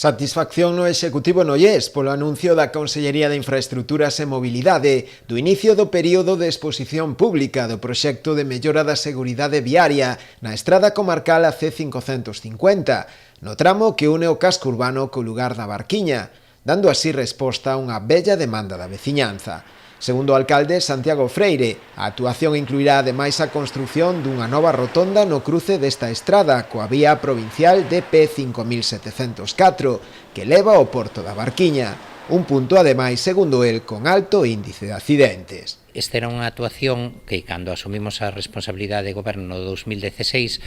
Satisfacción no Executivo Nogués polo anuncio da Consellería de Infraestructuras e Mobilidade do inicio do período de exposición pública do proxecto de mellora da seguridade viaria na estrada comarcal a C550, no tramo que une o casco urbano co lugar da Barquiña, dando así resposta a unha bella demanda da veciñanza. Segundo o alcalde Santiago Freire, a actuación incluirá ademais a construción dunha nova rotonda no cruce desta estrada coa vía provincial DP 5704, que leva ao porto da Barquiña, un punto ademais, segundo el, con alto índice de accidentes. Esta era unha actuación que, cando asumimos a responsabilidade de goberno no 2016,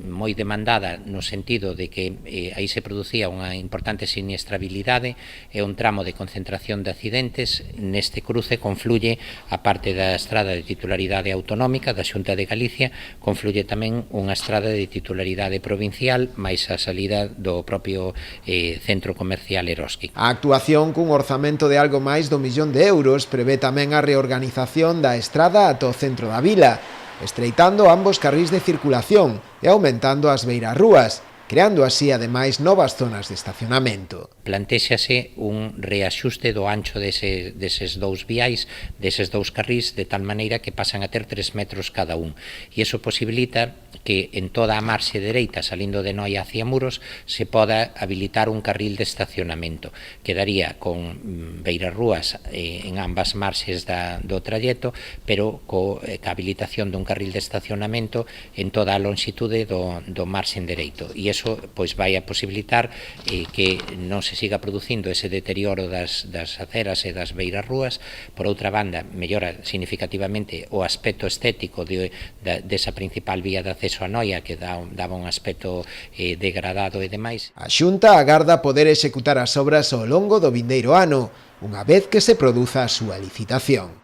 moi demandada no sentido de que aí se producía unha importante siniestrabilidade e un tramo de concentración de accidentes. Neste cruce confluye, a parte da estrada de titularidade autonómica da Xunta de Galicia, confluye tamén unha estrada de titularidade provincial máis a salida do propio centro comercial Eroski. A actuación, cun orzamento de algo máis do 1 millón de euros, prevé tamén a reorganización da estrada ata o centro da vila, estreitando ambos carrís de circulación e aumentando as beirarrúas, creando así, ademais, novas zonas de estacionamento. Plantéxase un reaxuste do ancho deses dous viais, deses dous carrís, de tal maneira que pasan a ter 3 metros cada un. E iso posibilita que en toda a marxe dereita, salindo de Noia hacia Muros, se poda habilitar un carril de estacionamento. Quedaría con beirarrúas en ambas marxes do trayecto, pero ca habilitación dun carril de estacionamento en toda a longitude do marxen dereito. E iso pois vai a posibilitar que non se siga producindo ese deterioro das aceras e das beirarrúas. Por outra banda, mellora significativamente o aspecto estético desa principal vía de acceso a Noia, que daba un aspecto degradado e demais. A Xunta agarda poder executar as obras ao longo do vindeiro ano, unha vez que se produza a súa licitación.